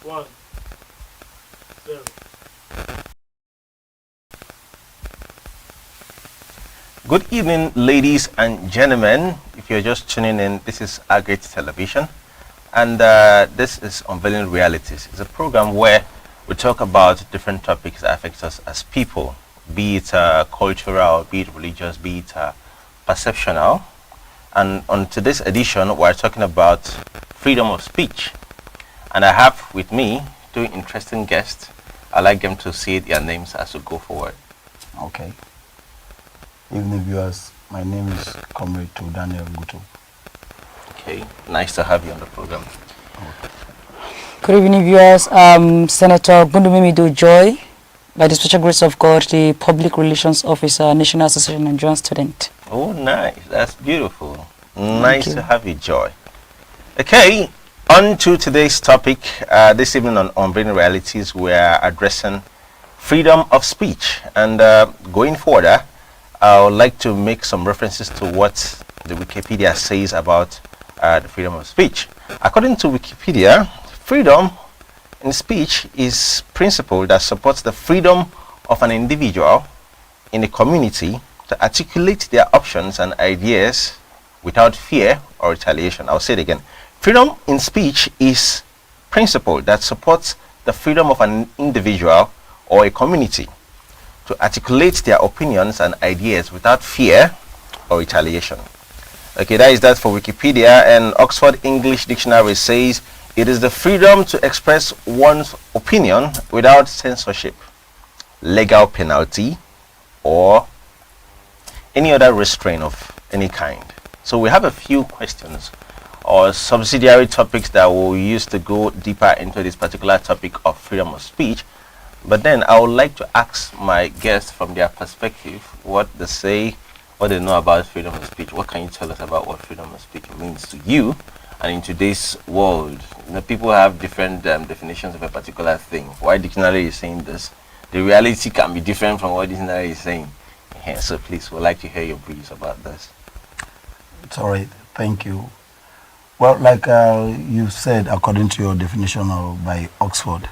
1, 0. Good evening, ladies and gentlemen. If you're just tuning in, this is Agate Television, and this is Unveiling Realities. It's a program where we talk about different topics that affect us as people, be it cultural, be it religious, be it perceptional. And on today's edition, we're talking about freedom of speech. And I have with me two interesting guests. I'd like them to say their names as we go forward. Okay. Evening viewers, my name is Comrade Daniel Guto. Okay, nice to have you on the program. Good evening viewers, Senator Bundumimido Joy, by the special grace of God, the Public Relations Officer, National Association of Nigerian Student. Oh, nice, that's beautiful. Nice to have you, Joy. Okay, on to today's topic. This evening on Unveiling Realities, we're addressing freedom of speech. And going further, I would like to make some references to what the Wikipedia says about the freedom of speech. According to Wikipedia, freedom in speech is principle that supports the freedom of an individual in a community to articulate their options and ideas without fear or retaliation. I'll say it again. Freedom in speech is principle that supports the freedom of an individual or a community to articulate their opinions and ideas without fear or retaliation. Okay, that is that for Wikipedia. And Oxford English Dictionary says it is the freedom to express one's opinion without censorship, legal penalty, or any other restraint of any kind. So we have a few questions or subsidiary topics that we'll use to go deeper into this particular topic of freedom of speech. But then I would like to ask my guests from their perspective what they say, what they know about freedom of speech. What can you tell us about what freedom of speech means to you? And in today's world, people have different definitions of a particular thing. Why dictionary is saying this, the reality can be different from what dictionary is saying. Yeah, so please, we'd like to hear your briefs about this. It's all right. Thank you. Well, like you said, according to your definition by Oxford,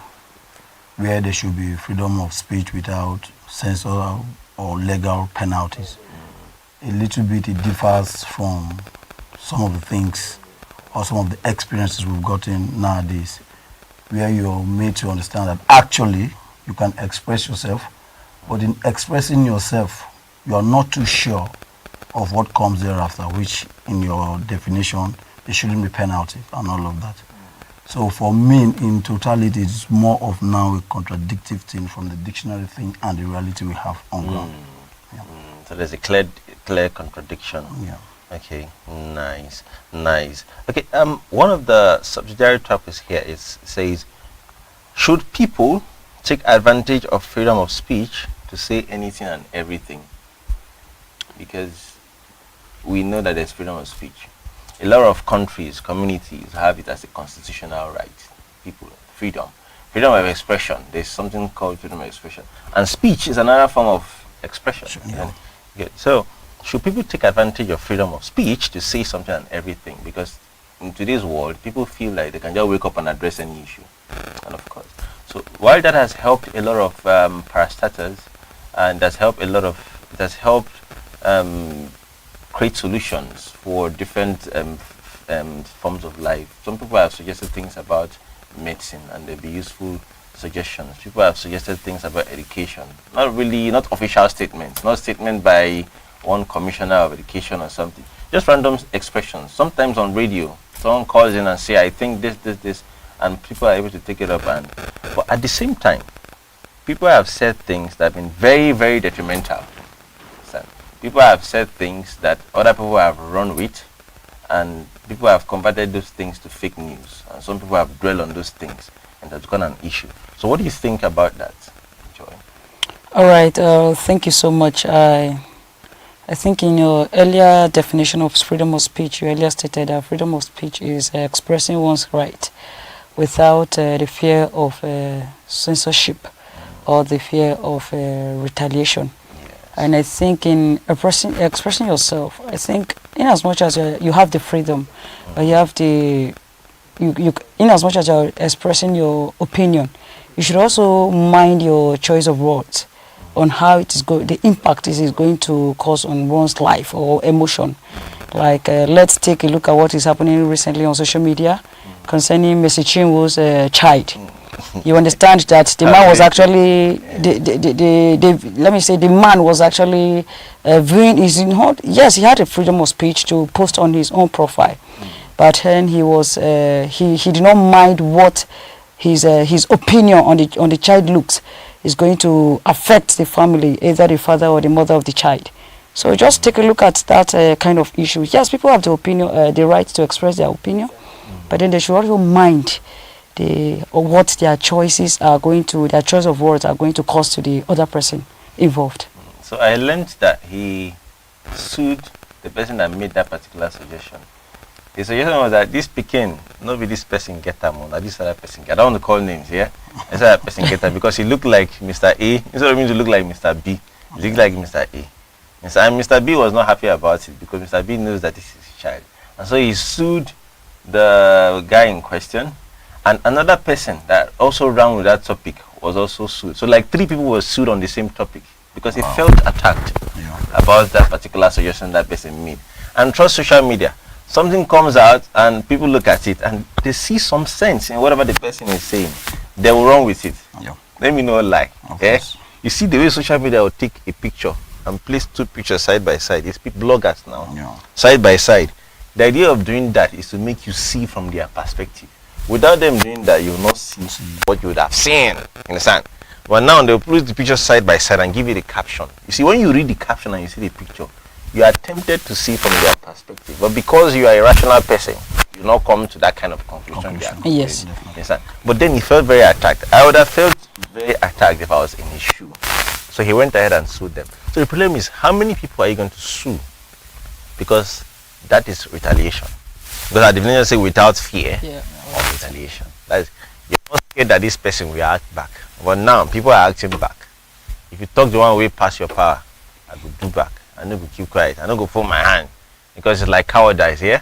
where there should be freedom of speech without censor or legal penalties. A little bit it differs from some of the things or some of the experiences we've gotten nowadays, where you're made to understand that actually you can express yourself, but in expressing yourself, you are not too sure of what comes thereafter, which in your definition, there shouldn't be penalty and all of that. So for me, in totality, it's more of now a contradictive thing from the dictionary thing and the reality we have on ground. Yeah. So there's a clear contradiction. Yeah. Okay, nice. Okay, one of the subsidiary topics here says, should people take advantage of freedom of speech to say anything and everything? Because we know that there's freedom of speech. A lot of countries, communities have it as a constitutional right. People, freedom of expression. There's something called freedom of expression, and speech is another form of expression. Yeah. Okay. So, should people take advantage of freedom of speech to say something and everything? Because in today's world, people feel like they can just wake up and address any issue, and of course, so while that has helped a lot of parastatals, and it has helped create solutions for different forms of life. Some people have suggested things about medicine, and they'll be useful suggestions. People have suggested things about education. Not official statements, not statement by one commissioner of education or something. Just random expressions. Sometimes on radio, someone calls in and say, I think this, and people are able to take it up. But at the same time, people have said things that have been very, very detrimental. People have said things that other people have run with, and people have converted those things to fake news, and some people have dwelled on those things, and that's become an issue. So what do you think about that, Joy? All right, thank you so much. I think in your earlier definition of freedom of speech, you earlier stated that freedom of speech is expressing one's right without the fear of censorship or the fear of retaliation. And I think in expressing yourself, I think in as much as you have the freedom, but you have the in as much as you're expressing your opinion, you should also mind your choice of words on how it is the impact it is going to cause on one's life or emotion. Like, let's take a look at what is happening recently on social media concerning Messi Chinwo's child. You understand that the man was actually, let me say, the man was actually viewing his, yes, he had a freedom of speech to post on his own profile, but then he was, he did not mind what his opinion on the child looks is going to affect the family, either the father or the mother of the child. So just take a look at that kind of issue. Yes, people have the opinion, the right to express their opinion, but then they should also mind what their choices are going to, their choice of words are going to cause to the other person involved. So I learned that he sued the person that made that particular suggestion. The suggestion was that this Pekin, nobody this person get them, or this other person get. I don't want to call names, yeah? This other person get them because he looked like Mr. A. Instead of him to look like Mr. B, he looked like Mr. A. And Mr. B was not happy about it because Mr. B knows that this is his child. And so he sued the guy in question. And another person that also ran with that topic was also sued. So like 3 people were sued on the same topic because he felt attacked about that particular suggestion that person made. And trust social media. Something comes out and people look at it and they see some sense in whatever the person is saying. They will run with it. Let me not lie. Okay? You see the way social media will take a picture and place 2 pictures side by side. It's bloggers now. Side by side. The idea of doing that is to make you see from their perspective. Without them doing that, you will not see what you would have seen. Understand? But now they'll put the picture side by side and give you the caption. You see, when you read the caption and you see the picture, you are tempted to see from their perspective. But because you are a rational person, you will not come to that kind of conclusion. Yes. Understand? But then he felt very attacked. I would have felt very attacked if I was in his shoe. So he went ahead and sued them. So the problem is, how many people are you going to sue? Because that is retaliation. Because I didn't say without fear of retaliation. That is, you're not scared that this person will act back. But now people are acting back. If you talk the one way past your power, I will do back. I no go keep quiet. I no go put my hand because it's like cowardice, yeah.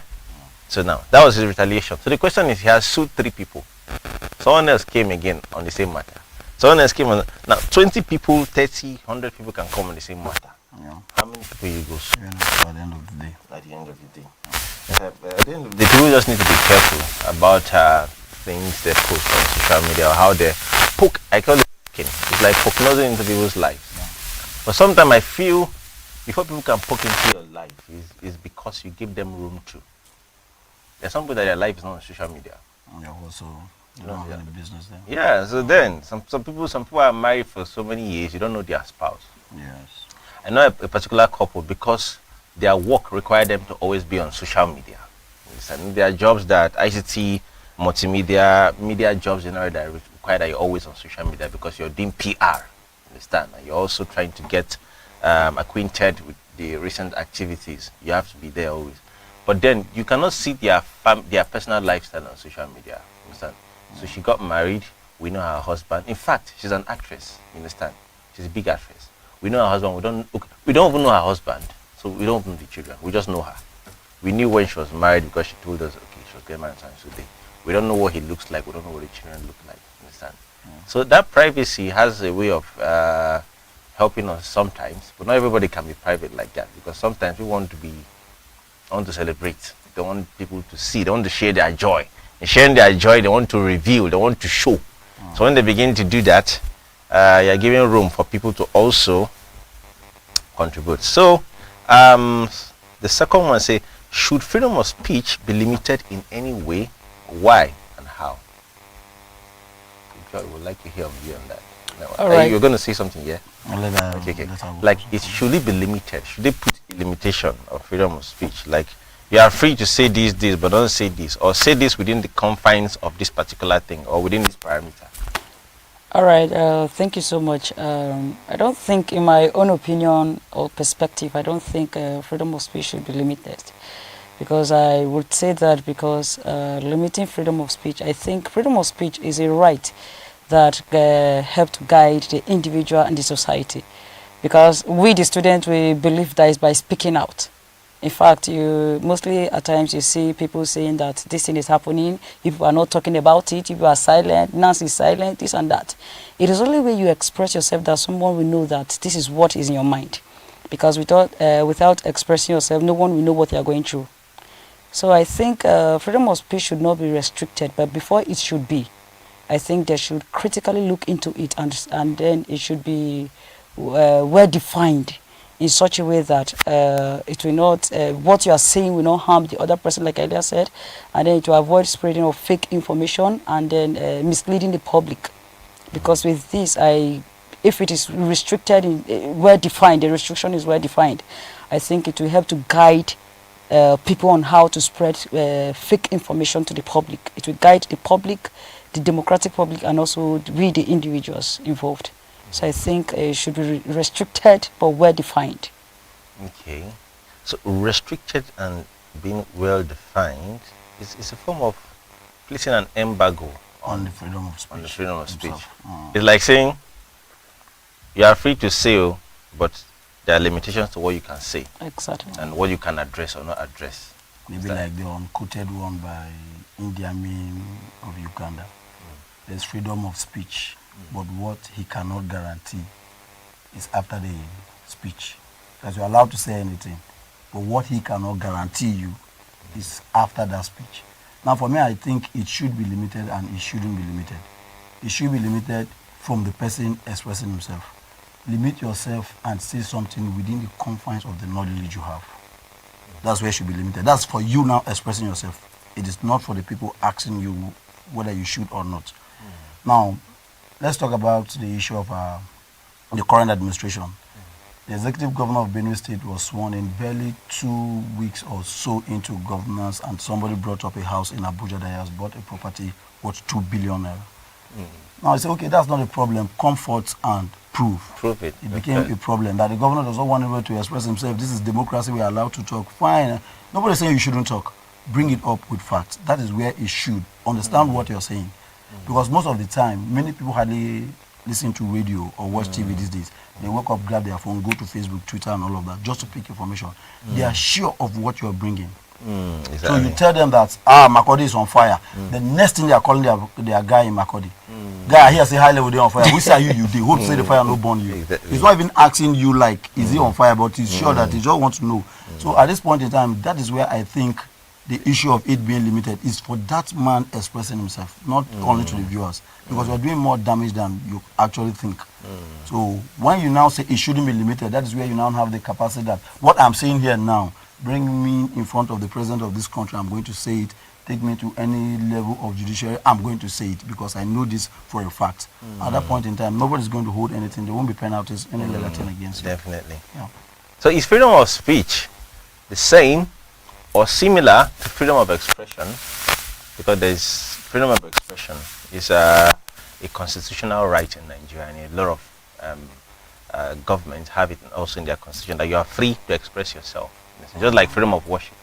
So now that was his retaliation. So the question is, he has sued 3 people. Someone else came again on the same matter. Someone else came on. Now 20 people, 30, 100 people can come on the same matter. How many people you go sue? At the end of the day. At the end of the day. At the end of the day, people just need to be careful about things they post on social media or how they poke. I call it poking. It's like poking into people's lives. But sometimes I feel before people can poke into your life is because you give them room to. There's some people that their life is not on social media. And you're also not in the business then. Yeah, so then some people are married for so many years, you don't know their spouse. Yes. I know a particular couple because their work required them to always be on social media. And there are jobs that ICT, multimedia, media jobs generally that require that you're always on social media because you're doing PR. Understand? And you're also trying to get acquainted with the recent activities. You have to be there always. But then you cannot see their personal lifestyle on social media. Understand? So she got married. We know her husband. In fact, she's an actress. You understand? She's a big actress. We know her husband. We don't even know her husband. So we don't know the children. We just know her. We knew when she was married because she told us, okay, she was getting married on today. We don't know what he looks like. We don't know what the children look like. Understand? So that privacy has a way of helping us sometimes, but not everybody can be private like that because sometimes we want to celebrate. They want people to see. They want to share their joy. In sharing their joy, they want to reveal. They want to show. So when they begin to do that, you're giving room for people to also contribute. So the second one say, should freedom of speech be limited in any way? Why and how? I would like to hear you on that. All right. You're going to say something, yeah? Okay. Like, should it be limited? Should they put a limitation of freedom of speech? Like, you are free to say this, but don't say this, or say this within the confines of this particular thing, or within this parameter. All right. Thank you so much. I don't think, in my own opinion or perspective, I don't think freedom of speech should be limited. Because I would say that because limiting freedom of speech, I think freedom of speech is a right that help to guide the individual and the society. Because we, the students, we believe that is by speaking out. In fact, you mostly at times you see people saying that this thing is happening, people are not talking about it, people are silent, Nancy is silent, this and that. It is only when you express yourself that someone will know that this is what is in your mind. Because without expressing yourself, no one will know what you are going through. So I think freedom of speech should not be restricted, but before it should be, I think they should critically look into it, and then it should be well defined in such a way that it will not, what you are saying will not harm the other person, like I earlier said, and then to avoid spreading of fake information and then misleading the public. Because with this, if it is restricted, well defined, the restriction is well defined, I think it will help to guide people on how to spread fake information to the public. It will guide the public, the democratic public, and also we, the individuals involved. So I think it should be restricted but well defined. Okay. So restricted and being well defined is a form of placing an embargo on the freedom of speech. On the freedom of speech. Mm. It's like saying you are free to say, but there are limitations to what you can say. Exactly. And what you can address or not address. Maybe like the unquoted one by Idi Amin of Uganda. There's freedom of speech, but what he cannot guarantee is after the speech. Because you're allowed to say anything, but what he cannot guarantee you is after that speech. Now for me, I think it should be limited and it shouldn't be limited. It should be limited from the person expressing himself. Limit yourself and say something within the confines of the knowledge you have. That's where it should be limited. That's for you now expressing yourself. It is not for the people asking you whether you should or not. Now, let's talk about the issue of the current administration. The executive governor of Benue State was sworn in barely 2 weeks or so into governance, and somebody brought up a house in Abuja that has bought a property worth 2 billion naira. Now I say, okay, that's not a problem. Comfort and prove. Prove it. It became a problem that the governor does not want anybody to express himself. This is democracy. We are allowed to talk. Fine. Nobody's saying you shouldn't talk. Bring it up with facts. That is where it should. Understand what you're saying. Because most of the time, many people hardly listen to radio or watch TV these days. They wake up, grab their phone, go to Facebook, Twitter, and all of that just to pick information. They are sure of what you're bringing. Exactly. So you tell them that, Makodi is on fire. The next thing they are calling their guy in Makodi. Guy here say high level, they on fire. Which are you? They hope to say the fire no burn you. Exactly. He's not even asking you like, is he on fire? But he's sure that he just wants to know. So at this point in time, that is where I think the issue of it being limited is for that man expressing himself, not only to the viewers, because you're doing more damage than you actually think. So when you now say it shouldn't be limited, that is where you now have the capacity that what I'm saying here now, bring me in front of the president of this country, I'm going to say it. Take me to any level of judiciary, I'm going to say it because I know this for a fact. At that point in time, nobody's going to hold anything. There won't be penalties, any legal thing against you. Definitely. Yeah. So is freedom of speech the same or similar to freedom of expression? Because there's freedom of expression is a constitutional right in Nigeria, and a lot of governments have it also in their constitution that you are free to express yourself. It's just like freedom of worship.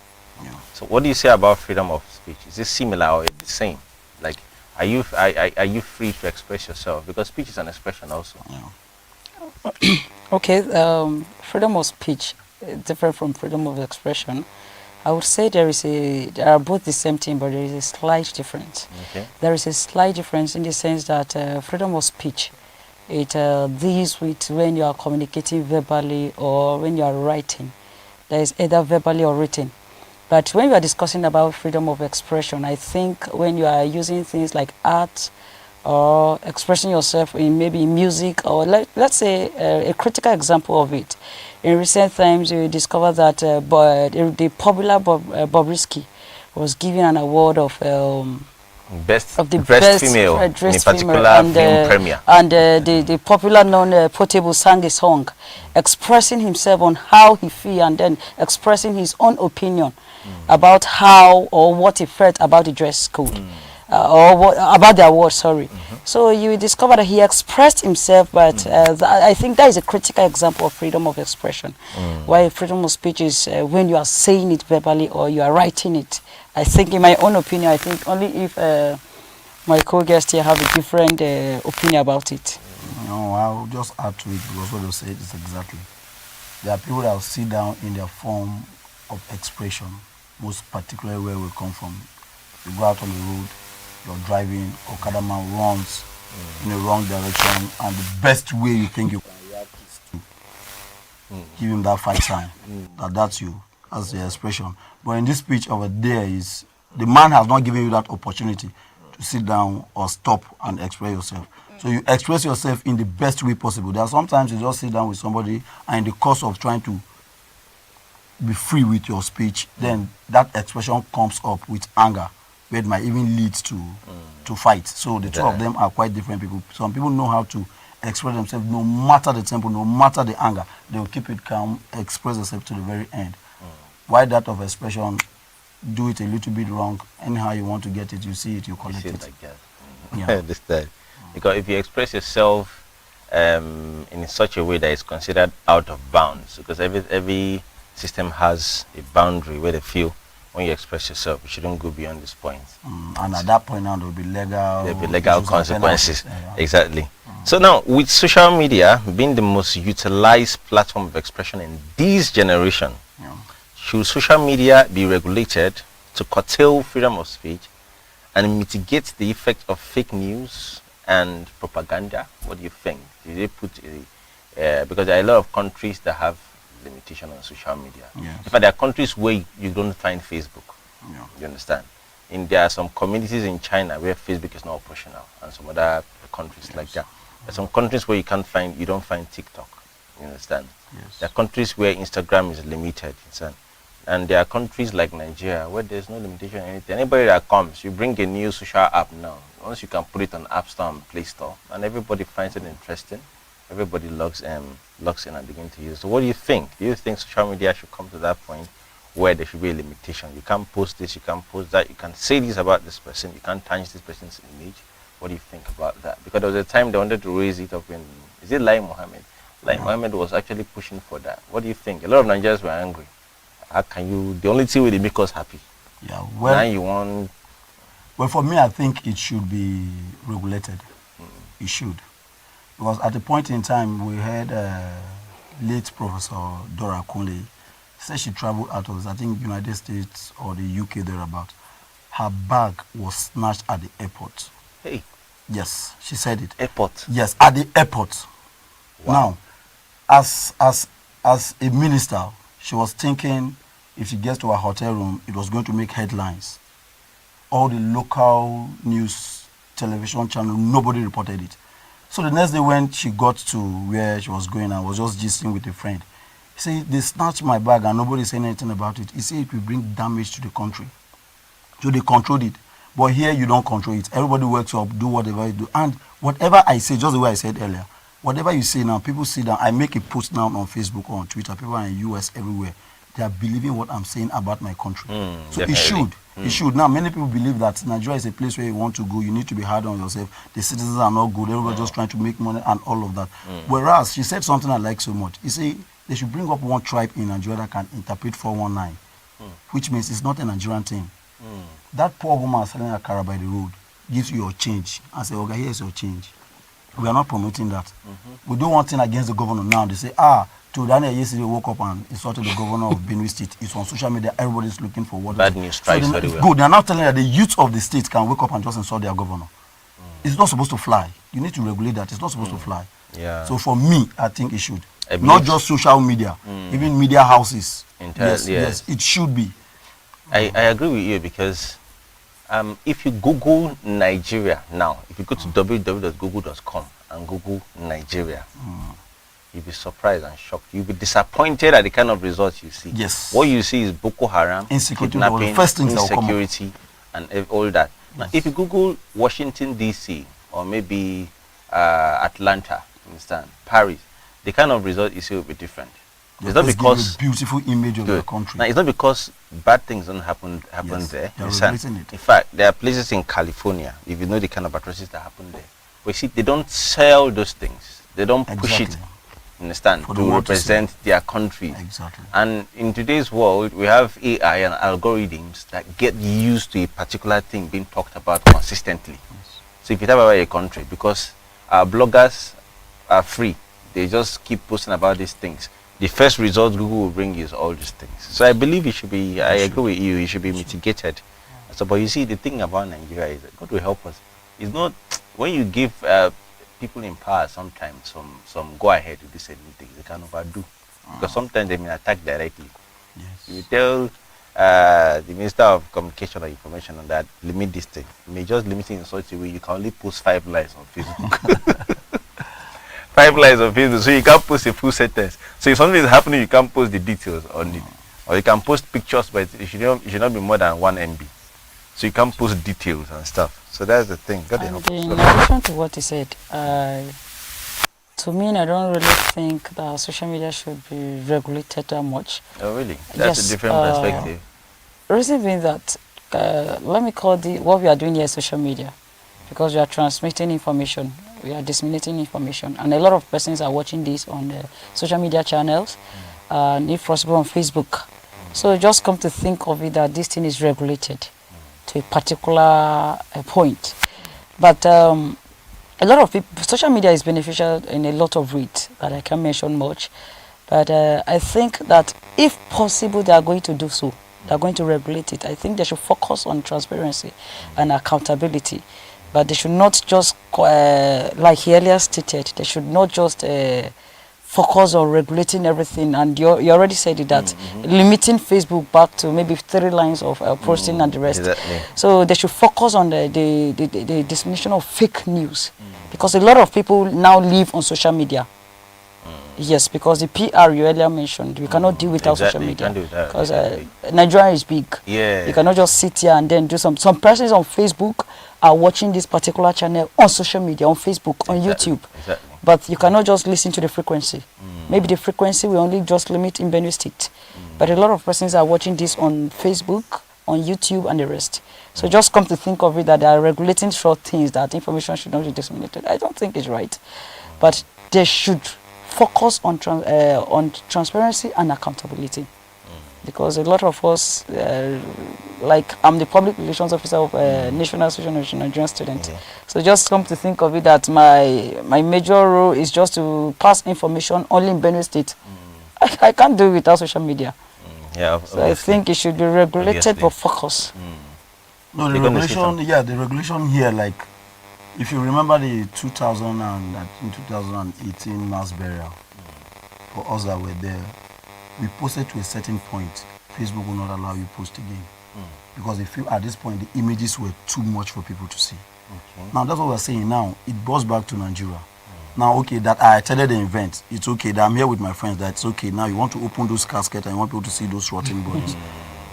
Yeah. So what do you say about freedom of speech? Is it similar or the same? Like, are you free to express yourself? Because speech is an expression also. Yeah. Okay, freedom of speech different from freedom of expression. I would say they are both the same thing, but there is a slight difference. Okay. There is a slight difference in the sense that freedom of speech, it deals with when you are communicating verbally or when you are writing. There is either verbally or written. But when we are discussing about freedom of expression, I think when you are using things like art or expressing yourself in maybe music, or let's say a critical example of it. In recent times, you discover that the popular Bobrisky was given an award of best female in a particular film premiere. And the popular non-potable sang a song expressing himself on how he feels and then expressing his own opinion about how or what he felt about the dress code. Or about the award, sorry. So you discover that he expressed himself, but I think that is a critical example of freedom of expression. While freedom of speech is when you are saying it verbally or you are writing it. I think, in my own opinion, I think only if my co-guests here have a different opinion about it. No, I'll just add to it because what you said is exactly. There are people that will sit down in their phone of expression, most particularly where we come from. You go out on the road, you're driving, Okada man runs in the wrong direction, and the best way you think you can react is to give him that fight sign. That's you, that's the expression. But in this speech over there is, the man has not given you that opportunity to sit down or stop and express yourself. So you express yourself in the best way possible. There are sometimes you just sit down with somebody, and in the course of trying to be free with your speech, then that expression comes up with anger, where it might even lead to fight. So the two of them are quite different people. Some people know how to express themselves no matter the tempo, no matter the anger. They will keep it calm, express themselves to the very end. Why that of expression, do it a little bit wrong, anyhow you want to get it, you see it, you collect it. Like that. Yeah. I understand. Because if you express yourself in such a way that is considered out of bounds, because every system has a boundary where they feel when you express yourself, you shouldn't go beyond this point. And at that point now, there will be legal consequences. Yeah. Exactly. So now, with social media being the most utilized platform of expression in this generation, should social media be regulated to curtail freedom of speech and mitigate the effect of fake news and propaganda? What do you think? Did they put because there are a lot of countries that have limitation on social media. Yes. In fact, there are countries where you don't find Facebook. Yeah. You understand? There are some communities in China where Facebook is not operational, and some other countries like that. There are some countries where you don't find TikTok. You understand? Yes. There are countries where Instagram is limited. And there are countries like Nigeria where there's no limitation on anything. Anybody that comes, you bring a new social app now. Once you can put it on App Store and Play Store, and everybody finds it interesting, everybody logs in and begin to use it. So what do you think? Do you think social media should come to that point where there should be a limitation? You can't post this, you can't post that, you can say this about this person, you can't tarnish this person's image. What do you think about that? Because there was a time they wanted to raise it up in, is it Lai Mohammed? Lai Mohammed was actually pushing for that. What do you think? A lot of Nigerians were angry. How can you, the only thing will make us happy. Yeah, well, now you want... Well, for me, I think it should be regulated. It should. Because at a point in time, we had late Professor Dora Kunle said she traveled out of, I think, United States or the UK thereabout. Her bag was snatched at the airport. Hey. Yes, she said it. Airport? Yes, at the airport. Wow. Now, as a minister, she was thinking if she gets to her hotel room, it was going to make headlines. All the local news, television channel, nobody reported it. So the next day when she got to where she was going, I was just gisting with a friend. He said, they snatched my bag and nobody said anything about it. He said it will bring damage to the country. So they controlled it. But here you don't control it. Everybody works up, do whatever you do. And whatever I say, just the way I said earlier, whatever you say now, people sit down. I make a post now on Facebook or on Twitter. People are in the US, everywhere. They are believing what I'm saying about my country. So definitely. it should. It should. Now, many people believe that Nigeria is a place where you want to go. You need to be hard on yourself. The citizens are not good. Everybody's just trying to make money and all of that. Whereas, she said something I like so much. You see, they should bring up one tribe in Nigeria that can interpret 419, which means it's not a Nigerian thing. That poor woman selling a car by the road gives you your change and say, okay, here's your change. We are not promoting that. We do one thing against the governor now. They say, to Daniel yesterday woke up and insulted the governor of Benue State. It's on social media. Everybody's looking for what. Bad news strikes very well. Good. They're now telling that the youth of the state can wake up and just insult their governor. It's not supposed to fly. You need to regulate that. It's not supposed to fly. Yeah. So for me, I think it should. Not just social media, even media houses. Yes, it should be. I agree with you because if you Google Nigeria now, if you go to www.google.com and Google Nigeria, you'll be surprised and shocked. You'll be disappointed at the kind of results you see. Yes. What you see is Boko Haram, kidnapping, insecurity, and all that. Now, if you Google Washington, D.C., or maybe Atlanta, understand, Paris, the kind of result you see will be different. It's not because beautiful image of the country. Now, it's not because bad things don't happen there. In fact, there are places in California, if you know the kind of atrocities that happen there. But you see, they don't sell those things. They don't push it. Understand? To represent their country. Exactly. And in today's world, we have AI and algorithms that get used to a particular thing being talked about consistently. Yes. So if you talk about a country, because our bloggers are free, they just keep posting about these things. the first result Google will bring is all these things. So I believe it should be, I agree with you, it should be mitigated. So, but you see, the thing about Nigeria is that God will help us. It's not, when you give people in power sometimes some go ahead to do certain things, they can overdo. Because sometimes they may attack directly. Yes. You tell the Minister of Communication or Information on that, limit this thing. You may just limit it in such a way you can only post 5 lines on Facebook. 5 lines on Facebook, so you can't post a full sentence. So if something is happening, you can't post the details on it. Or you can post pictures, but it should not be more than 1 MB. So you can't post details and stuff. So that's the thing. And in addition to what he said, to me, I don't really think that social media should be regulated that much. Oh, really? That's a different perspective. Reason being that, let me call what we are doing here social media, because we are transmitting information, we are disseminating information, and a lot of persons are watching this on the social media channels, and if possible on Facebook. So just come to think of it that this thing is regulated to a particular point. But a lot of people, social media is beneficial in a lot of ways that I can't mention much. But I think that if possible, they are going to do so. They are going to regulate it. I think they should focus on transparency and accountability. But they should not just, like he earlier stated, they should not just focus on regulating everything. And you already said it, that limiting Facebook back to maybe 3 lines of posting and the rest. Exactly. So they should focus on the dissemination of fake news. Because a lot of people now live on social media. Yes, because the PR you earlier mentioned, we cannot deal without social media. Because Nigeria is big. Yeah. You cannot just sit here and then do some persons on Facebook are watching this particular channel on social media, on Facebook, on YouTube. Exactly. But you cannot just listen to the frequency. Maybe the frequency will only just limit in Benue State. But a lot of persons are watching this on Facebook, on YouTube, and the rest. So just come to think of it that they are regulating short things, that information should not be disseminated. I don't think it's right. But they should focus on transparency and accountability. Because a lot of us, like I'm the public relations officer of National Association of Nigerian Students. So just come to think of it that my major role is just to pass information only in Benue State. I can't do it without social media. Yeah, so I think it should be regulated but focus. No, the regulation, the regulation here, like, if you remember the 2018 mass burial, for us that were there, we posted to a certain point. Facebook will not allow you post again. Because they feel at this point the images were too much for people to see. Now that's what we're saying now. It goes back to Nigeria. Now, okay, that I attended the event. It's okay that I'm here with my friends. That's okay. Now you want to open those caskets and you want people to see those rotten bodies.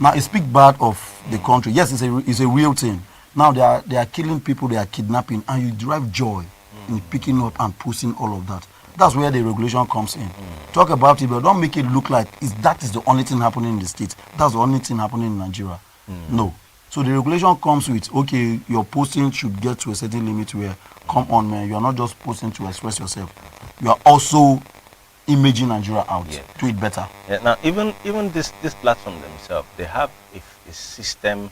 Now it speaks bad of the country. Yes, it's a real thing. Now they are killing people, they are kidnapping, and you derive joy in picking up and posting all of that. That's where the regulation comes in. Talk about it, but don't make it look like that is the only thing happening in the States. That's the only thing happening in Nigeria. No. So the regulation comes with, okay, your posting should get to a certain limit where, come on, man, you are not just posting to express yourself. You are also imaging Nigeria out. Do it better. Yeah. Now, even this platform themselves, they have a system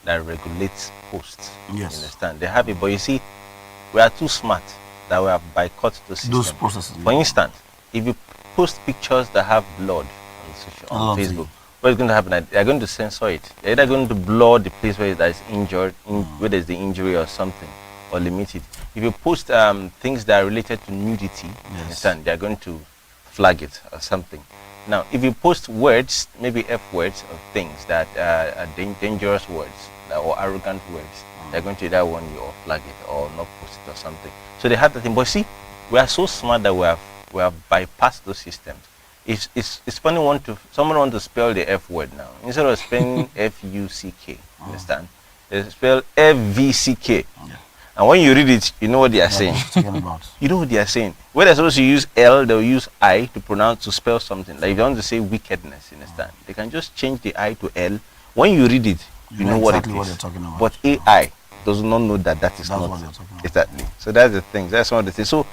that regulates posts. Yes. You understand? They have it, but you see, we are too smart that we have boycotted those processes. For instance, if you post pictures that have blood on Facebook, what is going to happen? They are going to censor it. They're either going to blur the place where that is injured, where there's the injury or something, or limit it. If you post things that are related to nudity, you understand, they are going to flag it or something. Now, if you post words, maybe F words or things that are dangerous words or arrogant words, they're going to either warn you or flag it or not post it or something. So they have that thing. But see, we are so smart that we have bypassed those systems. It's funny someone want to spell the F word now. Instead of spelling F-U-C-K, understand? They spell F-V-C-K. And when you read it, you know what they are saying. You know what they are saying. When they're supposed to use L, they'll use I to spell something. Like if they want to say wickedness, you understand? They can just change the I to L. When you read it, you know exactly what it is. What talking about. But AI does not know that is not exactly. So that's the thing. That's one of the things. So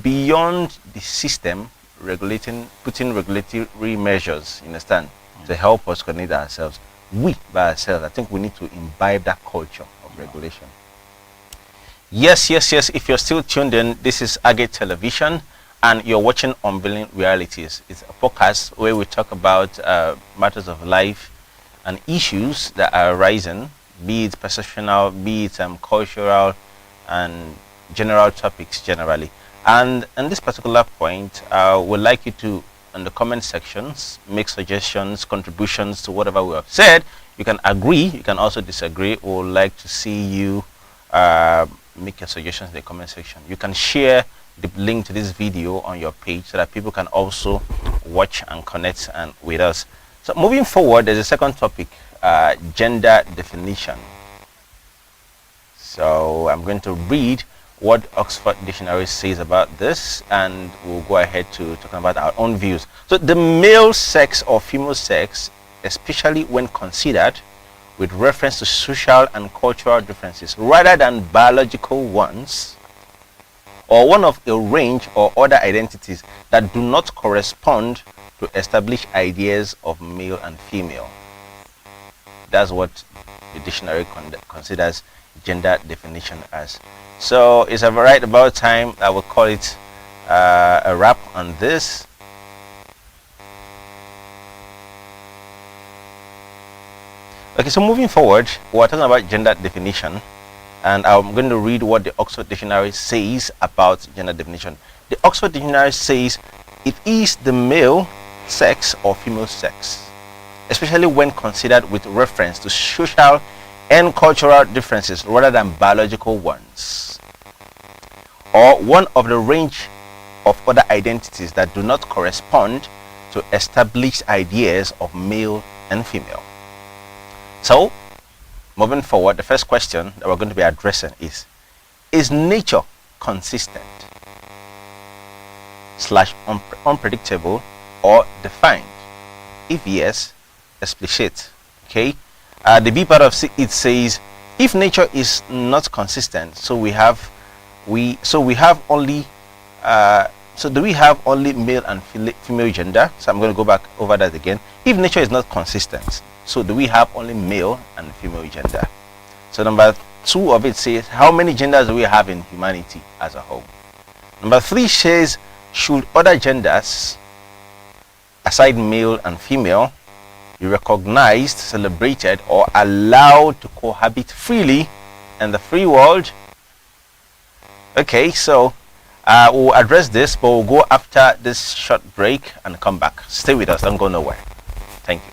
beyond the system regulating, putting regulatory measures, you understand, to help us connect ourselves, we by ourselves, I think we need to imbibe that culture of regulation. Yes. If you're still tuned in, this is Agate Television, and you're watching Unveiling Realities. It's a podcast where we talk about matters of life and issues that are arising, be it perceptual, be it cultural, and general topics generally. And in this particular point, we'd like you to, in the comment sections, make suggestions, contributions to whatever we have said. You can agree, you can also disagree. We would like to see you make your suggestions in the comment section. You can share the link to this video on your page so that people can also watch and connect with us. So moving forward, there's a second topic, gender definition. So I'm going to read what Oxford Dictionary says about this, and we'll go ahead to talk about our own views. So the male sex or female sex, especially when considered with reference to social and cultural differences rather than biological ones, or one of a range or other identities that do not correspond to established ideas of male and female. That's what the dictionary considers gender definition as. So it's right about time I will call it a wrap on this. Okay, so moving forward, we're talking about gender definition, and I'm going to read what the Oxford Dictionary says about gender definition. The Oxford Dictionary says it is the male sex or female sex, especially when considered with reference to social and cultural differences rather than biological ones, or one of the range of other identities that do not correspond to established ideas of male and female. So, moving forward, the first question that we're going to be addressing is nature consistent / unpredictable or defined? If yes, explicit. Okay. The B part of it says, if nature is not consistent, so do we have only male and female gender? So I'm going to go back over that again. If nature is not consistent, so do we have only male and female gender? So number 2 of it says, how many genders do we have in humanity as a whole? Number 3 says, should other genders aside male and female be recognized, celebrated, or allowed to cohabit freely in the free world? Okay, so we'll address this, but we'll go after this short break and come back. Stay with us, don't go nowhere. Thank you.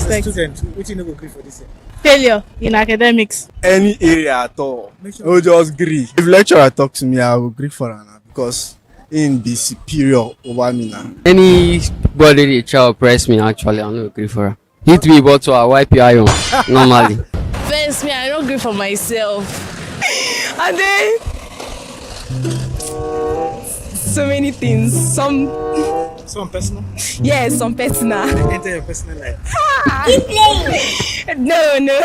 Student, which you go agree for this year? Failure in academics. Any area at all, I will just agree. If lecturer talk to me, I will agree for her now because in be superior over me now. Anybody they try to oppress me, actually, I don't agree for her. Hit me, but I wipe your iron normally. First, me, I don't agree for myself. And then so many things. Some personal. yes, some personal. Enter your personal life. No, no.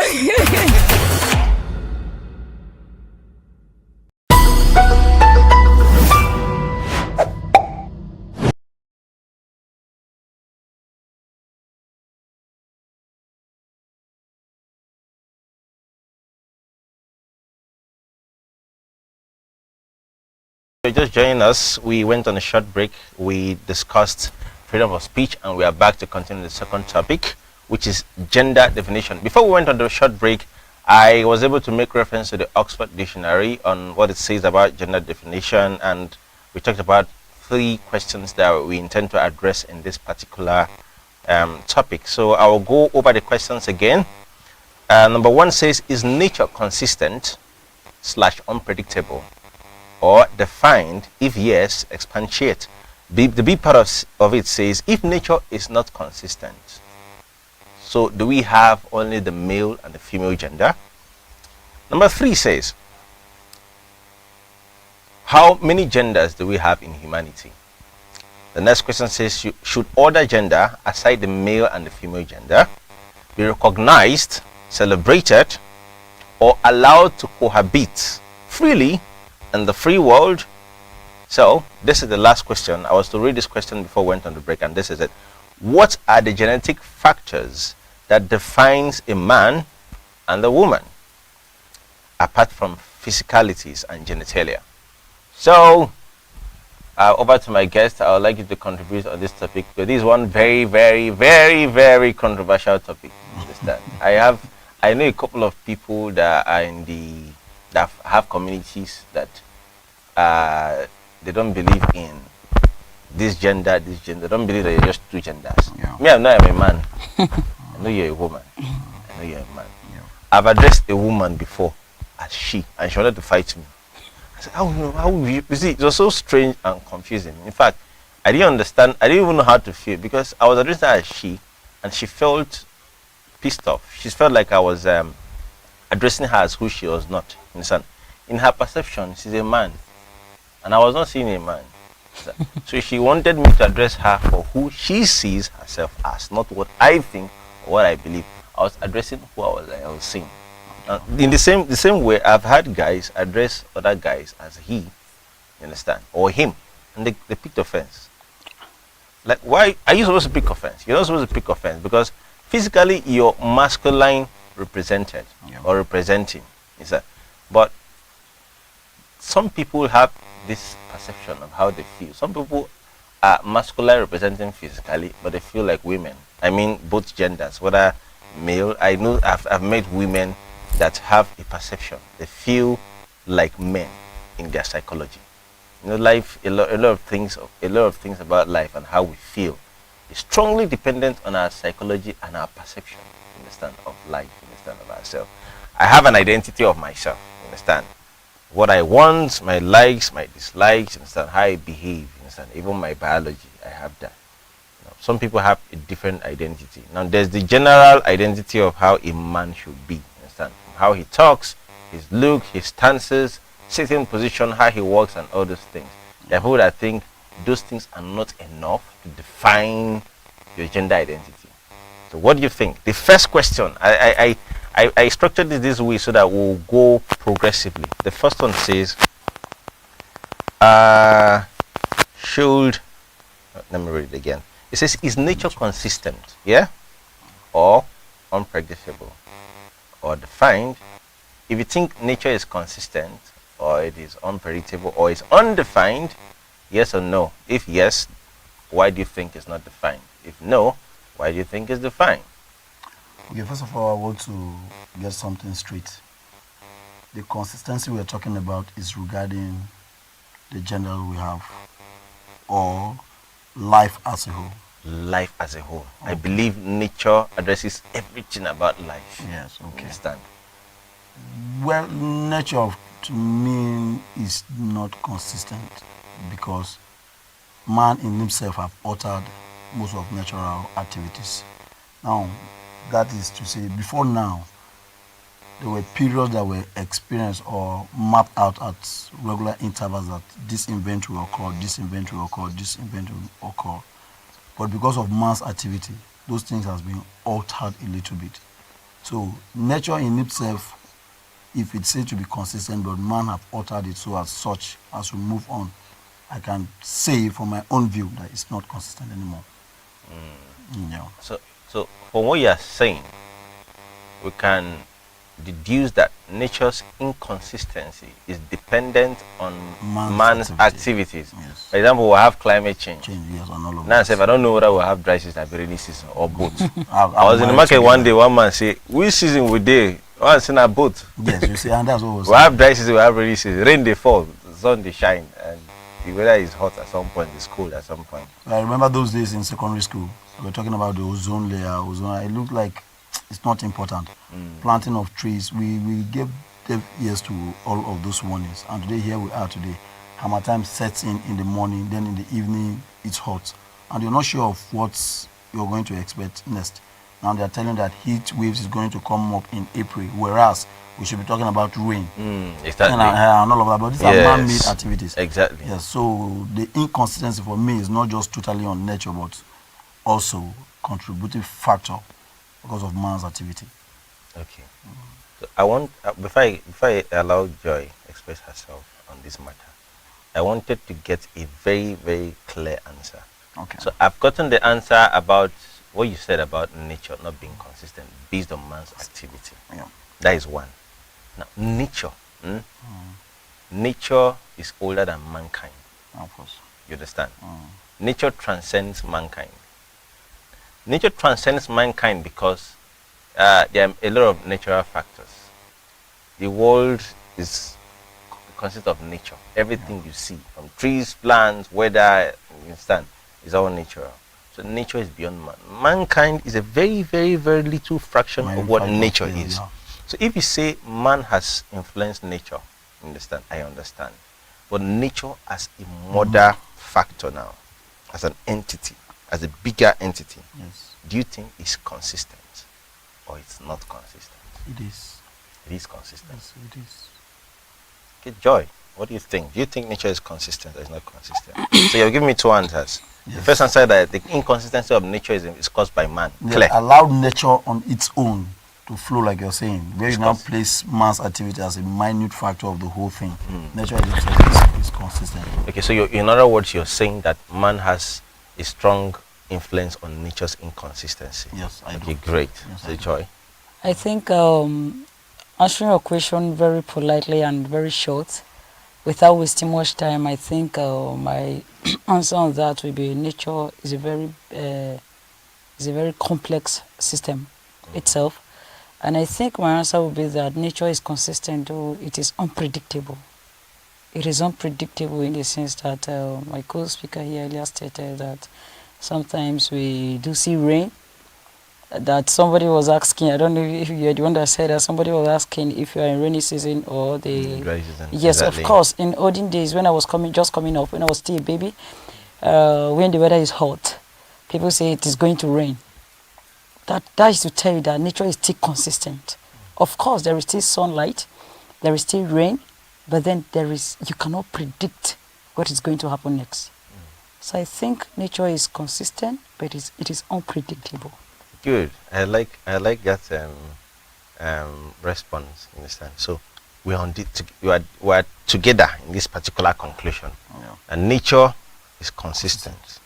You're just joining us. We went on a short break. We discussed freedom of speech, and we are back to continue the second topic, which is gender definition. Before we went on the short break, I was able to make reference to the Oxford Dictionary on what it says about gender definition, and we talked about 3 questions that we intend to address in this particular topic. So I will go over the questions again. Number 1 says, is nature consistent / unpredictable or defined? If yes, expatiate. The B part of it says, if nature is not consistent, so do we have only the male and the female gender? Number 3 says, how many genders do we have in humanity? The next question says, should other gender aside the male and the female gender be recognized, celebrated, or allowed to cohabit freely in the free world? So this is the last question. I was to read this question before we went on the break, and this is it. What are the genetic factors that defines a man and a woman, apart from physicalities and genitalia? So over to my guest. I would like you to contribute on this topic, because this is one very, very, very, very controversial topic. Understand? I know a couple of people that are that have communities that they don't believe in this gender. They don't believe that you're just 2 genders. Yeah. Me, I'm a man. I know you're a woman. I know you're a man. Yeah. I've addressed a woman before as she, and she wanted to fight me. I said, how will you see, it was so strange and confusing. In fact, I didn't understand. I didn't even know how to feel, because I was addressing her as she, and she felt pissed off. She felt like I was addressing her as who she was not. Understand? In her perception, she's a man, and I was not seeing a man. So she wanted me to address her for who she sees herself as, not what I think or what I believe. I was addressing who I was seeing. In the same way, I've had guys address other guys as he, you understand, or him, and they picked offense. Like, why are you supposed to pick offense? You're not supposed to pick offense, because physically you're masculine represented, or representing, is that? But some people have this perception of how they feel. Some people are masculine representing physically, but they feel like women. I mean, both genders, whether male. I know I've met women that have a perception. They feel like men in their psychology. You know, life, a lot of things about life and how we feel is strongly dependent on our psychology and our perception, understand, of life, understand, of ourselves. I have an identity of myself, understand, what I want, my likes, my dislikes, understand, how I behave, understand, even my biology, I have that. You know, some people have a different identity. Now, there's the general identity of how a man should be, understand, how he talks, his look, his stances, sitting position, how he walks, and all those things. There are people that think those things are not enough to define your gender identity. So what do you think? The first question, I structured it this way so that we'll go progressively. The first one says, let me read it again. It says, is nature consistent, yeah, or unpredictable, or defined? If you think nature is consistent, or it is unpredictable, or it's undefined, yes or no? If yes, why do you think it's not defined? If no, why do you think it's defined? Okay, first of all, I want to get something straight. The consistency we're talking about is regarding the gender we have, or life as a whole. Life as a whole. Okay. I believe nature addresses everything about life. Yes, okay. Understand? Well, nature to me is not consistent, because man in himself have altered most of natural activities. Now, that is to say, before now, there were periods that were experienced or mapped out at regular intervals that this event will occur, this event will occur, this event will occur. But because of man's activity, those things has been altered a little bit. So nature in itself, if it's said to be consistent, but man have altered it so as such, as we move on, I can say from my own view that it's not consistent anymore. Yeah. So from what you are saying, we can deduce that nature's inconsistency is dependent on man's activities. Yes. For example, we have climate change. Yes, and all of Now, that. if I don't know whether we'll have dry season, rainy season, or both. I I was in the market one day, one man say, which season we dey? One say na both. Yes, you see, and that's what We have dry season, we have rainy season. Rain they fall, sun they shine, and the weather is hot at some point, it's cold at some point. I remember those days in secondary school. We were talking about the ozone layer. Ozone. It looked like it's not important. Planting of trees. We gave ears to all of those warnings. And today, here we are today. Hammer time sets in the morning. Then in the evening, it's hot. And you're not sure of what you're going to expect next. Now they're telling that heat waves is going to come up in April. Whereas we should be talking about rain. Exactly. And all of that. But these are man-made activities. Exactly. Yes, so the inconsistency for me is not just totally on nature, but also contributing factor because of man's activity. Okay. So I want before I allow Joy express herself on this matter, I wanted to get a very, very clear answer. Okay. So I've gotten the answer about what you said about nature not being consistent based on man's activity. Yeah. That is one. Now nature. Nature is older than mankind. Of course. You understand? Nature transcends mankind. Nature transcends mankind because there are a lot of natural factors. The world consists of nature. Everything you see, from trees, plants, weather, you understand, is all natural. So nature is beyond man. Mankind is a very, very, very little fraction of what nature is. Yeah. So if you say man has influenced nature, understand? I understand. But nature as a mother factor now, as an entity, as a bigger entity, Yes. do you think it's consistent or it's not consistent? It is. It is consistent. Yes, it is. Okay, Joy, what do you think? Do you think nature is consistent or is not consistent? So you're giving me two answers. Yes. The first answer that the inconsistency of nature is caused by man. Yeah, Clear. allow nature on its own to flow, like you're saying, where you now Discuss. place man's activity as a minute factor of the whole thing. Nature itself is consistent. Okay, so in other words, you're saying that man has a strong influence on nature's inconsistency. Yes, I Okay, do. great. Yes, So I do. Joy. I think answering your question very politely and very short, without wasting much time, I think my answer on that will be nature is a very complex system itself, and I think my answer will be that nature is consistent, though it is unpredictable. It is unpredictable in the sense that my co-speaker here earlier stated that sometimes we do see rain. That somebody was asking, I don't know if you're the one that said that, somebody was asking if you're in rainy season or the Dry season. yes, Exactly. of course. In olden days, when I was just coming up, when I was still a baby, when the weather is hot, people say it is going to rain. That is to tell you that nature is still consistent. Of course, there is still sunlight, there is still rain, but then you cannot predict what is going to happen next. So I think nature is consistent, but it is unpredictable. Good. I like that response. You understand? So we are together in this particular conclusion. Yeah. And nature is consistent,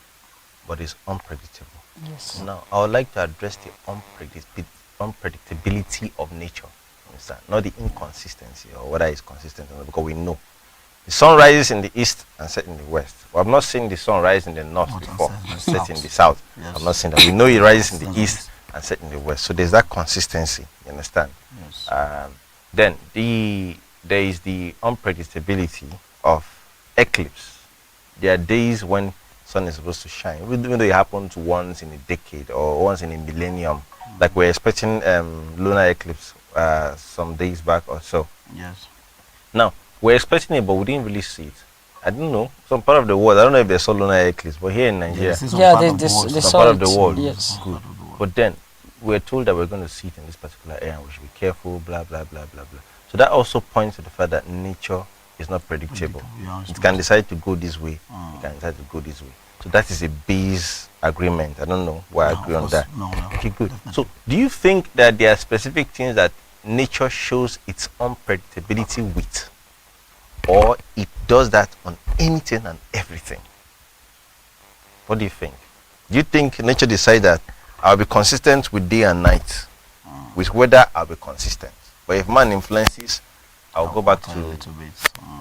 but it's unpredictable. Yes. Now, I would like to address the unpredictability of nature. Understand? Not the inconsistency or whether it's consistent or not, because we know the sun rises in the east and sets in the west. Well, I've not seen the sun rise in the north North and before set in the and set in south. the south. Yes. I've not seen that. We know it rises in the Yes. east and set in the west. So there's that consistency. You understand? Yes. Then there is the unpredictability of eclipse. There are days when sun is supposed to shine, even though it happens once in a decade or once in a millennium. Like we're expecting lunar eclipse some days back or so. Yes. Now we're expecting it, but we didn't really see it. I don't know. Some part of the world, I don't know if they saw lunar eclipse, but here in Nigeria, This is Yeah, part they- of the they- world. they some saw part of it, the world. yes. Part of the world. But then we're told that we're going to sit in this particular area and we should be careful, blah, blah, blah, blah, blah. So that also points to the fact that nature is not predictable. Yeah, It can decide to go this way, it can decide to go this way. So that is a base agreement. I don't know why I agree on that. No, Okay, good. definitely. So do you think that there are specific things that nature shows its unpredictability with? Or it does that on anything and everything? What do you think? Do you think nature decides that I'll be consistent with day and night? With weather, I'll be consistent. But if man influences, I'll go back a to little bit.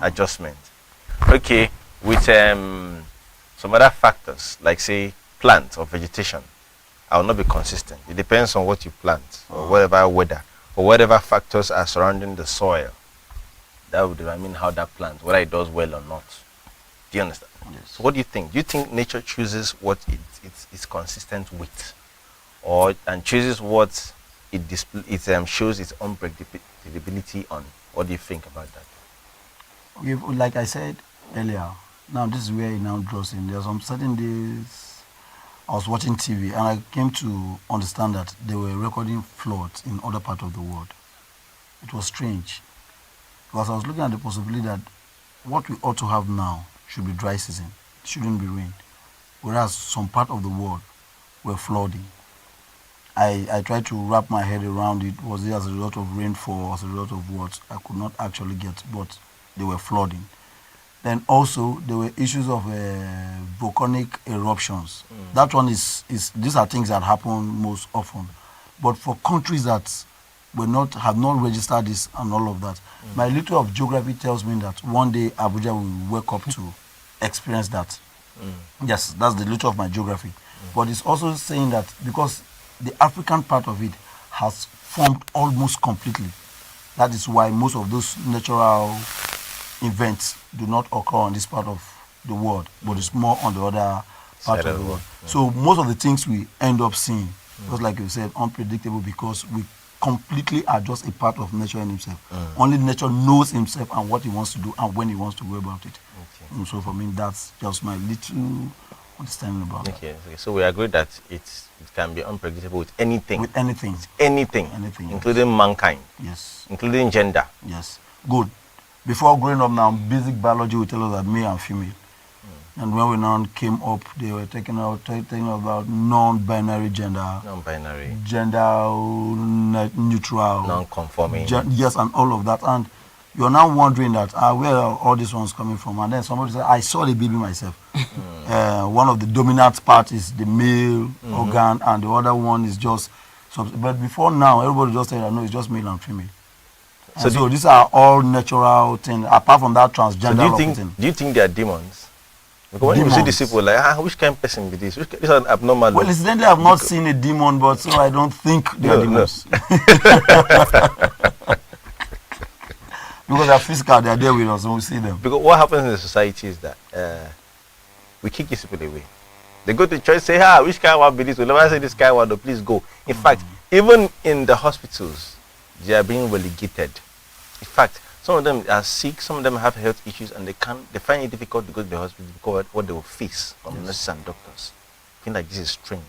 adjustment. Okay, with some other factors, like say plant or vegetation, I will not be consistent. It depends on what you plant, or whatever weather, or whatever factors are surrounding the soil. That would determine how that plant, whether it does well or not. Do you understand? Yes. So what do you think? Do you think nature chooses what it's consistent with, and chooses what it shows its unpredictability on? What do you think about that? Like I said earlier, now this is where it now draws in. There are some certain days I was watching TV and I came to understand that they were recording floods in other parts of the world. It was strange because I was looking at the possibility that what we ought to have now should be dry season. It shouldn't be rain. Whereas some part of the world were flooding. I tried to wrap my head around it. Was it as a result of rainfall, as a result of what? I could not actually get, but they were flooding. Then also there were issues of volcanic eruptions. That one is these are things that happen most often. But for countries that have not registered this and all of that, my little of geography tells me that one day Abuja will wake up to experience that. Yes, that's the little of my geography. But it's also saying that because the African part of it has formed almost completely. That is why most of those natural events do not occur on this part of the world, but it's more on the other part of the world. So most of the things we end up seeing, just like you said, unpredictable because we completely are just a part of nature in himself. Only nature knows himself and what he wants to do and when he wants to go about it. Okay. So for me, that's just my little understanding about okay. So we agree that it can be unpredictable with anything. With anything. With anything. Anything. Including mankind. Yes. Including gender. Yes. Good. Before growing up now, basic biology will tell us that male and female. And when we now came up, they were talking about non-binary gender. Non-binary. Gender neutral. Non-conforming. Yes, and all of that. And you're now wondering that where are all these ones coming from? And then somebody said, I saw the baby myself. One of the dominant part is the male organ, and the other one is just. But before now, everybody just said, no, it's just male and female. So these are all natural things, apart from that transgender thing. Do you think they are demons? Because when you see these people, like, which kind of person be this? This is an abnormal. Well, incidentally, I've not seen a demon, but so I don't think they are demons. Because they're physical, they're there with us when we see them. Because what happens in the society is that we kick these people away. They go to church, say, which kind one be this? We'll never say this kind one, please go. In fact, even in the hospitals, they are being relegated. In fact, some of them are sick, some of them have health issues, and they find it difficult to go to the hospital because what they will face from nurses and doctors. I think like this is strange.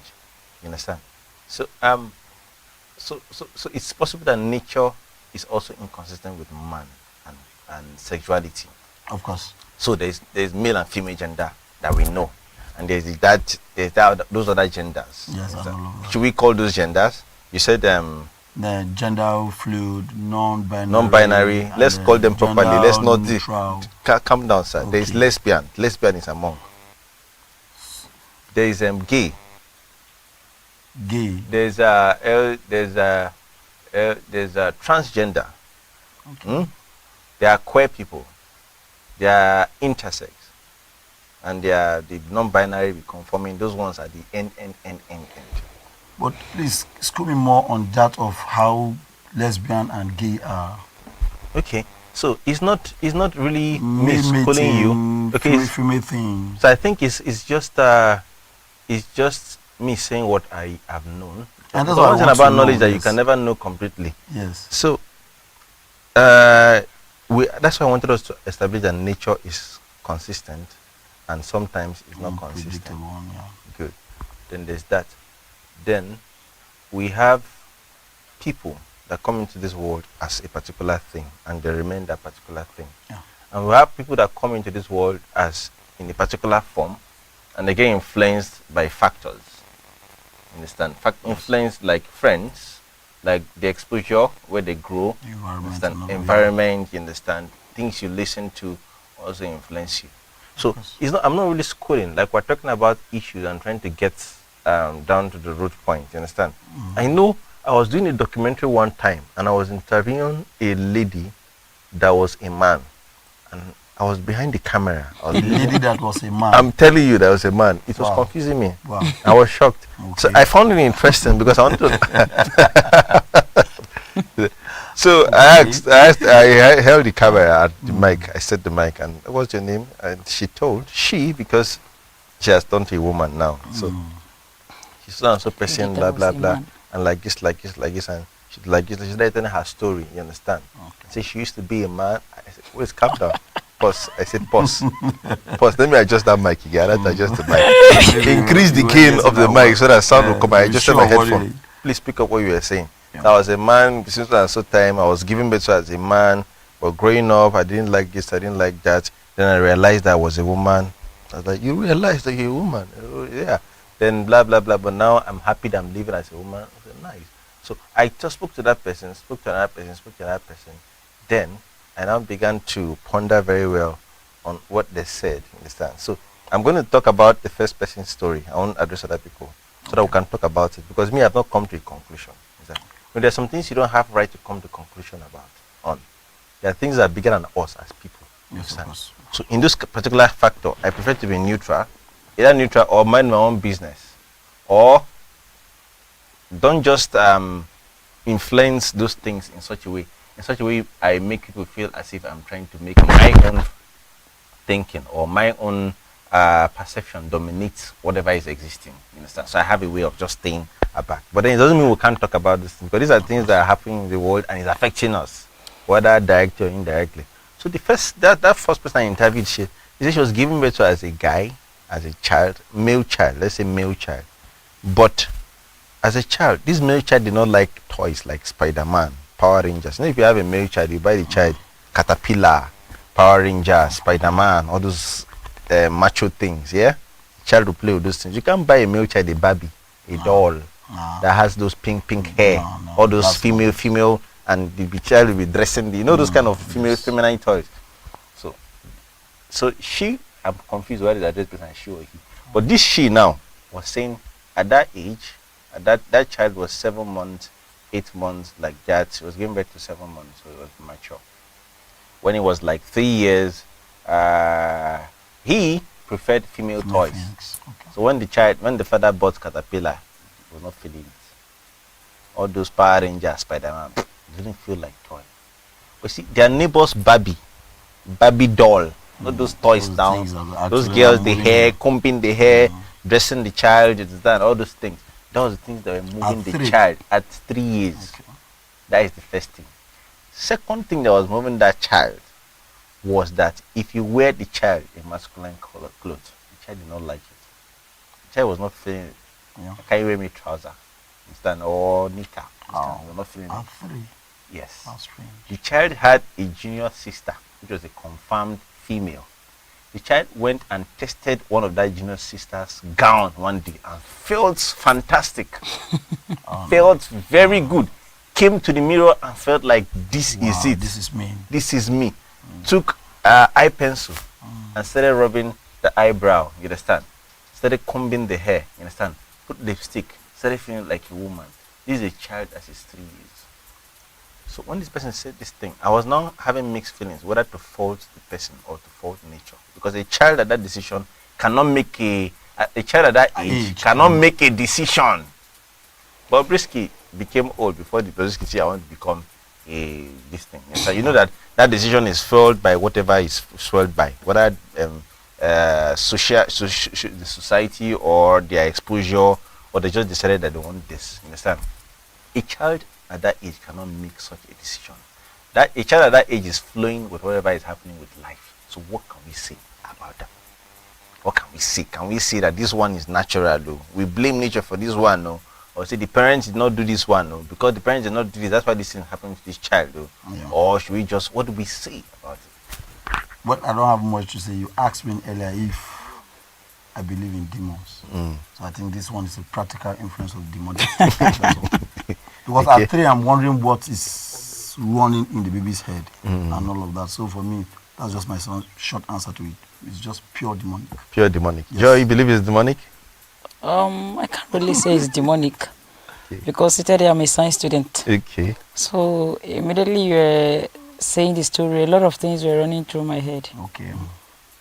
You understand? So so it's possible that nature is also inconsistent with man and sexuality. Of course. So there's male and female gender that we know, and there's those other genders. Yes, I know. Should we call those genders? You said the gender fluid, non-binary. Non-binary. Let's call them properly. Let's not calm down, sir. Okay. There is lesbian. Lesbian is among. There is gay. Gay. There's a transgender. Okay. There are queer people. There are intersex, and there are the non-binary conforming. Those ones are the end. But please school me more on that of how lesbian and gay are. Okay, so it's not really me schooling you. Okay, female thing. So I think it's just me saying what I have known. And that's one thing about knowledge that yes. you can never know completely. Yes. So that's why I wanted us to establish that nature is consistent, and sometimes it's not consistent. Yeah. Good. Then there's that. Then we have people that come into this world as a particular thing and they remain that particular thing. Yeah. And we have people that come into this world as in a particular form and they get influenced by factors. Understand? Influenced like friends, like the exposure where they grow, environment, you understand, things you listen to also influence you. So it's not, I'm not really schooling, like we're talking about issues and trying to get down to the root point, you understand? I know I was doing a documentary one time and I was interviewing a lady that was a man and I was behind the camera. A lady that was a man. I'm telling you, that was a man. It was confusing me. Wow. I was shocked. Okay. So I found it interesting because I wanted to. So I held the camera at the mic. I set the mic and what's your name? And she told, because she has turned to a woman now. So she's so and so person, blah, blah, blah. And like this. And she's like this. She's telling her story, you understand? Okay. So she used to be a man. I said, wait, calm down. Pause. I said pause. Pause. Let me adjust that mic again. I adjust the mic. Increase the gain of the mic so that sound will come. I adjusted my headphone. Please pick up what you were saying. Yeah. I was a man since I was so time. I was giving birth as a man. But growing up, I didn't like this. I didn't like that. Then I realized that I was a woman. I was like, you realized that you're a woman? Oh, yeah. Then blah blah blah. But now I'm happy that I'm living as a woman. I said, nice. So I just spoke to that person. Spoke to another person. Spoke to another person. Then I now began to ponder very well on what they said. Understand? So I'm going to talk about the first person story. I won't address other people so that we can talk about it. Because me, I've not come to a conclusion. But there are some things you don't have right to come to a conclusion about. There are things that are bigger than us as people. Yes, of course. So in this particular factor, I prefer to be neutral, either neutral or mind my own business, or don't just influence those things in such a way. In such a way, I make people feel as if I'm trying to make my own thinking or my own perception dominate whatever is existing. You understand? So I have a way of just staying aback. But then it doesn't mean we can't talk about this thing, because these are things that are happening in the world and it's affecting us, whether directly or indirectly. So the first that first person I interviewed, she said she was giving birth to as a guy, as a child, male child, let's say male child. But as a child, this male child did not like toys like Spider-Man, Power Rangers. You know, if you have a male child, you buy the child Caterpillar, Power Ranger, Spider-Man, all those macho things, yeah? Child will play with those things. You can't buy a male child a Barbie, a doll that has those pink hair, all those female, and the child will be dressing the, you know, those kind of feminine toys. So she, I'm confused whether that this person she or he. But this she now was saying at that age, that child was 7 months, 8 months, like that. She was giving birth to 7 months, so it was mature. When it was like 3 years, he preferred female toys. Okay. So when the father bought Caterpillar, he was not feeling it. All those Power Rangers, Spider-Man, didn't feel like toy. But see, their neighbor's Barbie doll, not those toys down. Those girls, the hair, combing the hair, dressing the child, all those things. That was the things that were moving the child at 3 years. Okay. That is the first thing. Second thing that was moving that child was that if you wear the child a masculine color clothes, the child did not like it. The child was not feeling it. Yeah. Can you wear me trouser? Understand? Or knicker? Was not feeling it. 3. Yes. That's strange. The child had a junior sister, which was a confirmed female. The child went and tested one of that junior sister's gown one day and felt fantastic. Felt very good. Came to the mirror and felt like this is it. This is me. This is me. Took eye pencil and started rubbing the eyebrow. You understand? Started combing the hair. You understand? Put lipstick. Started feeling like a woman. This is a child that is 3 years. So when this person said this thing, I was now having mixed feelings whether to fault the person or to fault nature. Because a child at that decision cannot make a child at that age cannot make a decision. But Brisky became old before the Brisky said I want to become this thing. And so you know that decision is fueled by whatever is fueled by, whether the society or their exposure, or they just decided that they want this. You understand? A child at that age cannot make such a decision. A child at that age is flowing with whatever is happening with life. So what can we say about that? What can we say? Can we say that this one is natural though? We blame nature for this one, no? or say the parents did not do this one, or because the parents did not do this, that's why this thing happened to this child, Yeah. or should we just, what do we say about it? But I don't have much to say. You asked me earlier if I believe in demons. So I think this one is a practical influence of demonic. Because Okay. at 3, I'm wondering what is running in the baby's head and all of that. So for me, that's just my short answer to it. It's just pure demonic. Pure demonic. Yes. Joe, you believe it's demonic? I can't really say it's demonic because today I'm a science student. Okay. So immediately you were saying the story, a lot of things were running through my head. Okay.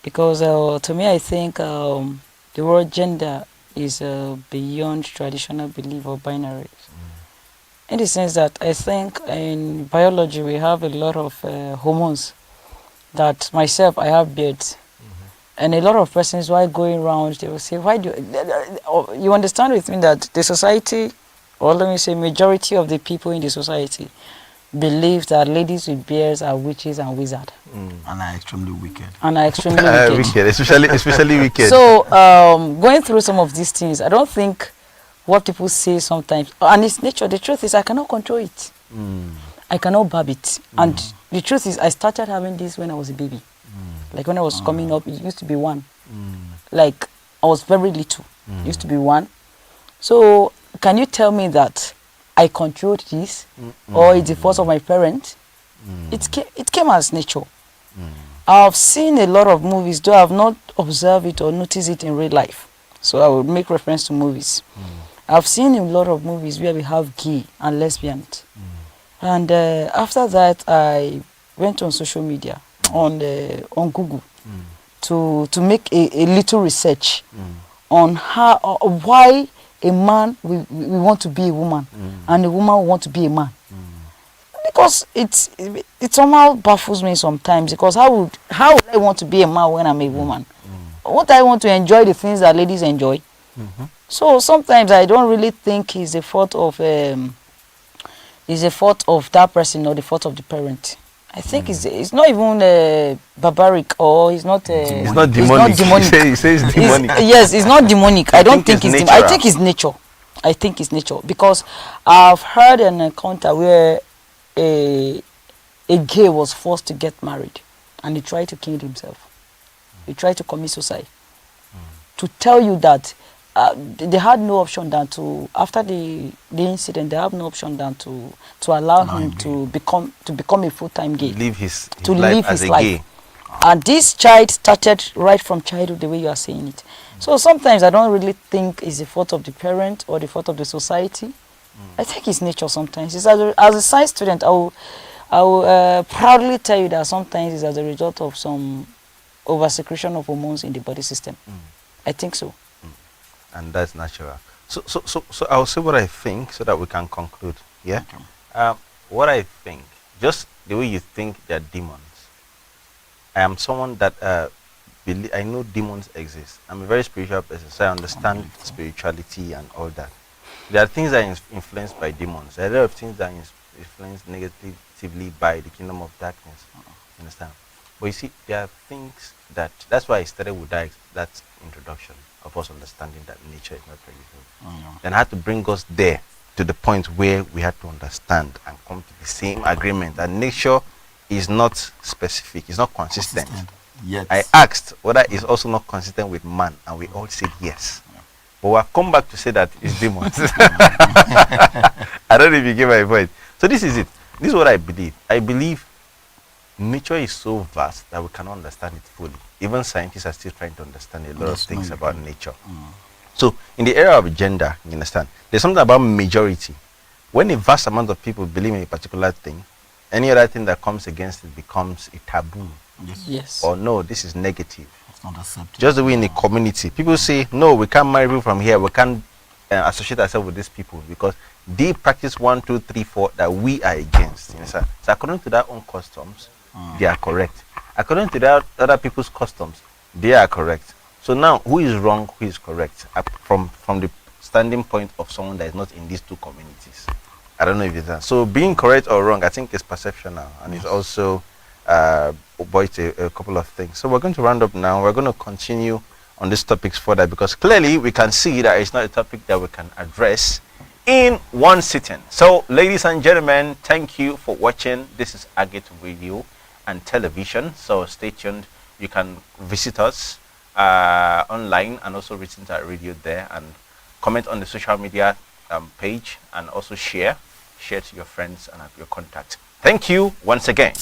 Because to me, I think the word gender is beyond traditional belief or binaries. In the sense that I think in biology we have a lot of hormones. That myself, I have beards. And a lot of persons, while going around, they will say, why do you understand with me that the society, or let me say majority of the people in the society, believe that ladies with beards are witches and wizards. And I'm extremely wicked. And are extremely wicked. Wicked, especially wicked. So, going through some of these things, I don't think what people say sometimes, and it's nature, the truth is I cannot control it. I cannot barb it. And the truth is I started having this when I was a baby. Like when I was coming up, it used to be 1. Like I was very little. It used to be 1. So can you tell me that I controlled this or it's the fault of my parents? It came as nature. I've seen a lot of movies, though I've not observed it or noticed it in real life. So I would make reference to movies. I've seen a lot of movies where we have gay and lesbians. And after that, I went on social media, on Google, to make a little research on how why a man we want to be a woman and a woman want to be a man. Because it somehow baffles me sometimes, because how would I want to be a man when I'm a woman? Won't I want to enjoy the things that ladies enjoy? So sometimes I don't really think it's a fault of that person or the fault of the parent. I think it's not even barbaric, or it's not it's not demonic. He says demonic. Yes, it's not demonic. I don't think it's natural. I think it's nature. I think it's nature, because I've heard an encounter where a gay was forced to get married and he tried to kill himself. He tried to commit suicide. To tell you that they had no option than to, after the incident, they have no option than to allow him to become a full-time gay. Live his to life live as his a life. gay. And this child started right from childhood, the way you are saying it. So sometimes I don't really think it's the fault of the parent or the fault of the society. I think it's nature sometimes. It's as a science student, I will proudly tell you that sometimes it's as a result of some over-secretion of hormones in the body system. I think so. And that's natural. So I'll say what I think so that we can conclude. Yeah. What I think, just the way you think they're demons. I am someone that I know demons exist. I'm a very spiritual person, so I understand spirituality and all that. There are things that are influenced by demons. There are a lot of things that are influenced negatively by the kingdom of darkness. You understand? But you see, there are things that's why I started with that introduction of us understanding that nature is not very good. Then I had to bring us there to the point where we had to understand and come to the same agreement that nature is not specific, it's not consistent. Yes. I asked whether it's also not consistent with man, and we all said yes. But we'll come back to say that it's demons. I don't know if you get my point. So this is it. This is what I believe. I believe nature is so vast that we cannot understand it fully. Even scientists are still trying to understand a lot of things about nature. So in the area of gender, you understand, there's something about majority. When a vast amount of people believe in a particular thing, any other thing that comes against it becomes a taboo. Yes. Or no, this is negative. It's not accepted. Just the way in a community, people say, no, we can't marry people from here. We can't associate ourselves with these people because they practice 1, 2, 3, 4 that we are against. You understand? So according to their own customs, they are correct. According to their other people's customs, they are correct. So now, who is wrong, who is correct? From the standing point of someone that is not in these two communities. I don't know if it's that. So being correct or wrong, I think is perceptional, and it's also boils a couple of things. So we're going to round up now. We're going to continue on these topics further because clearly we can see that it's not a topic that we can address in one sitting. So, ladies and gentlemen, thank you for watching. This is Agate Radio and Television. So, stay tuned. You can visit us online and also listen to our radio there, and comment on the social media page, and also share to your friends and your contacts. Thank you once again.